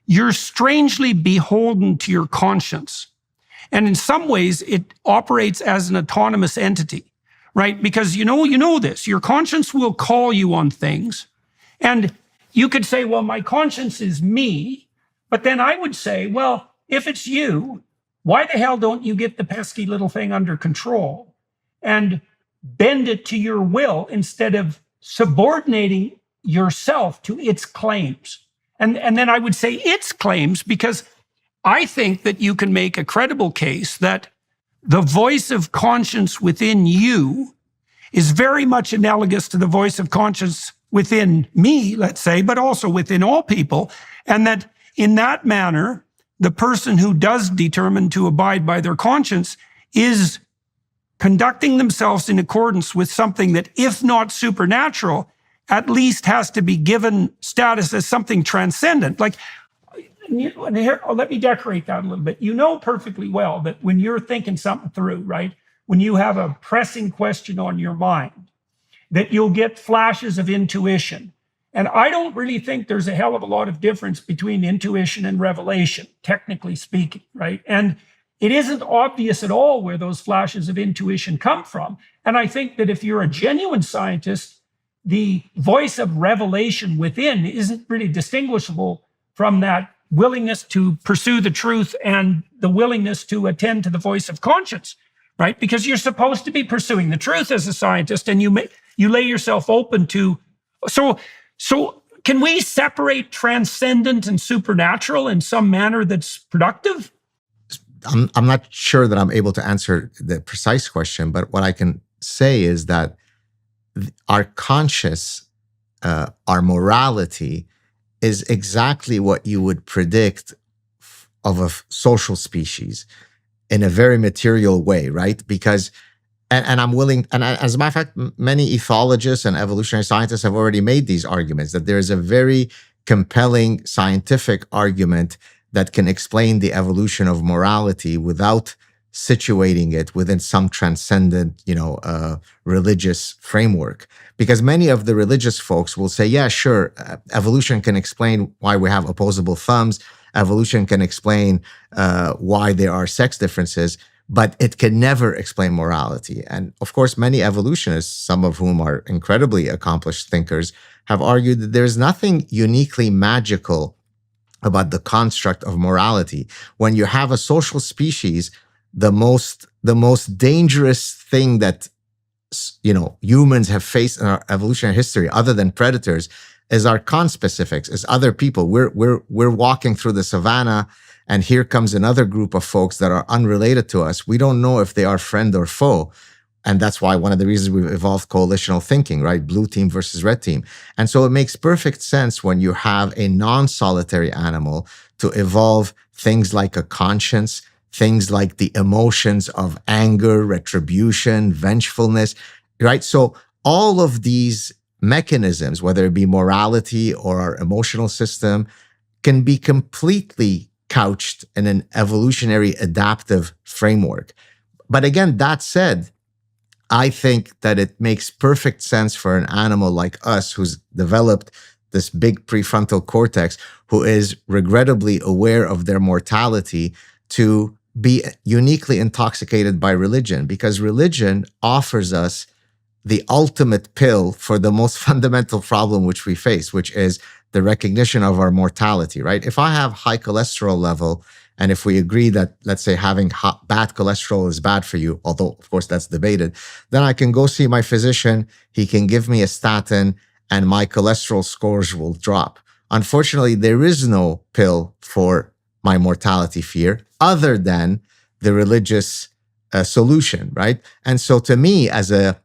you're strangely beholden to your conscience. And in some ways, it operates as an autonomous entity, right? Because you know this, your conscience will call you on things. And you could say, well, my conscience is me. But then I would say, well, if it's you, why the hell don't you get the pesky little thing under control and bend it to your will instead of subordinating yourself to its claims? And then I would say its claims, because I think that you can make a credible case that the voice of conscience within you is very much analogous to the voice of conscience within me, let's say, but also within all people. And that in that manner, the person who does determine to abide by their conscience is conducting themselves in accordance with something that, if not supernatural, at least has to be given status as something transcendent. Like, and here, let me decorate that a little bit. You know perfectly well that when you're thinking something through, right, when you have a pressing question on your mind, that you'll get flashes of intuition. And I don't really think there's a hell of a lot of difference between intuition and revelation, technically speaking, right? And it isn't obvious at all where those flashes of intuition come from. And I think that if you're a genuine scientist, the voice of revelation within isn't really distinguishable from that willingness to pursue the truth and the willingness to attend to the voice of conscience, right? Because you're supposed to be pursuing the truth as a scientist, and you lay yourself open to. So can we separate transcendent and supernatural in some manner that's productive? I'm not sure that I'm able to answer the precise question, but what I can say is that our conscious, our morality is exactly what you would predict of a social species in a very material way, right? Because, and I'm willing, and as a matter of fact, many ethologists and evolutionary scientists have already made these arguments, that there is a very compelling scientific argument that can explain the evolution of morality without situating it within some transcendent, religious framework. Because many of the religious folks will say, yeah, sure, evolution can explain why we have opposable thumbs. Evolution can explain why there are sex differences, but it can never explain morality. And of course, many evolutionists, some of whom are incredibly accomplished thinkers, have argued that there's nothing uniquely magical about the construct of morality. When you have a social species, the most dangerous thing that humans have faced in our evolutionary history, other than predators, is our conspecifics, is other people. We're walking through the savannah, and here comes another group of folks that are unrelated to us. We don't know if they are friend or foe. And that's why one of the reasons we've evolved coalitional thinking, right? Blue team versus red team. And so it makes perfect sense when you have a non-solitary animal to evolve things like a conscience, things like the emotions of anger, retribution, vengefulness, right? So all of these mechanisms, whether it be morality or our emotional system, can be completely couched in an evolutionary adaptive framework. But again, that said, I think that it makes perfect sense for an animal like us who's developed this big prefrontal cortex, who is regrettably aware of their mortality, to be uniquely intoxicated by religion, because religion offers us the ultimate pill for the most fundamental problem which we face, which is the recognition of our mortality, right? If I have high cholesterol level, and if we agree that, let's say, having bad cholesterol is bad for you, although, of course, that's debated, then I can go see my physician. He can give me a statin, and my cholesterol scores will drop. Unfortunately, there is no pill for my mortality fear other than the religious solution, right? And so to me, as a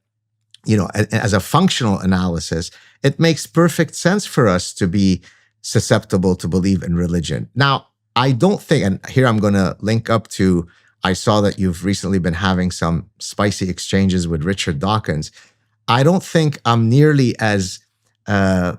functional analysis, it makes perfect sense for us to be susceptible to believe in religion. Now, I don't think, and here I'm going to link up to, I saw that you've recently been having some spicy exchanges with Richard Dawkins. I don't think I'm nearly as, I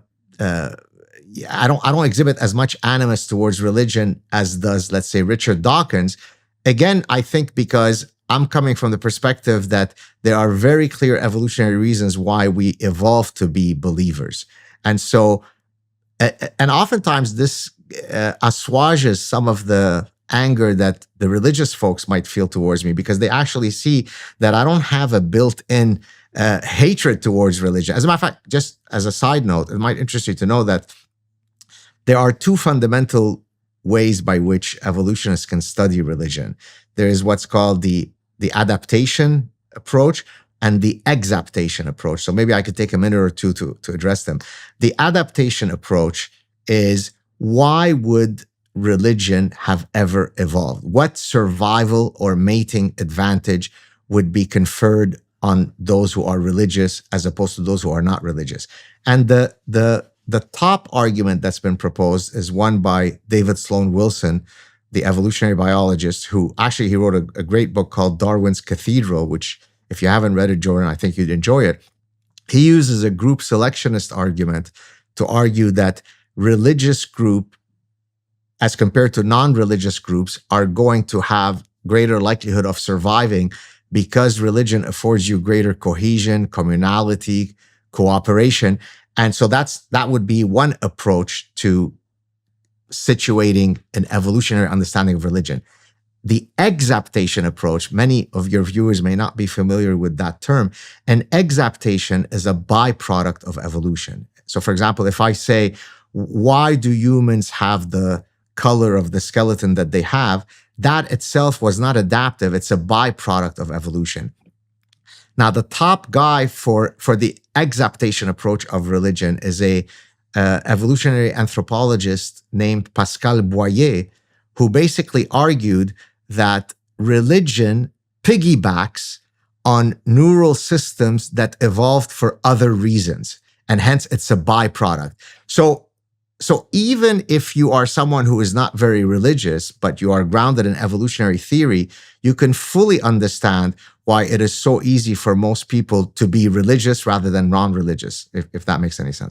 don't exhibit as much animus towards religion as does, let's say, Richard Dawkins. Again, I think because I'm coming from the perspective that there are very clear evolutionary reasons why we evolved to be believers. And so, and oftentimes this assuages some of the anger that the religious folks might feel towards me, because they actually see that I don't have a built-in hatred towards religion. As a matter of fact, just as a side note, it might interest you to know that there are two fundamental ways by which evolutionists can study religion. There is what's called the adaptation approach and the exaptation approach. So maybe I could take a minute or two to address them. The adaptation approach is, why would religion have ever evolved? What survival or mating advantage would be conferred on those who are religious as opposed to those who are not religious? And the top argument that's been proposed is one by David Sloan Wilson, the evolutionary biologist, who actually he wrote a great book called Darwin's Cathedral, which, if you haven't read it, Jordan, I think you'd enjoy it. He uses a group selectionist argument to argue that religious group, as compared to non-religious groups, are going to have greater likelihood of surviving because religion affords you greater cohesion, communality, cooperation. And so that would be one approach to situating an evolutionary understanding of religion. The exaptation approach, many of your viewers may not be familiar with that term. An exaptation is a byproduct of evolution. So for example, if I say, why do humans have the color of the skeleton that they have? That itself was not adaptive. It's a byproduct of evolution. Now, the top guy for the exaptation approach of religion is a evolutionary anthropologist named Pascal Boyer, who basically argued that religion piggybacks on neural systems that evolved for other reasons, and hence it's a byproduct. So even if you are someone who is not very religious, but you are grounded in evolutionary theory, you can fully understand why it is so easy for most people to be religious rather than non-religious, if that makes any sense.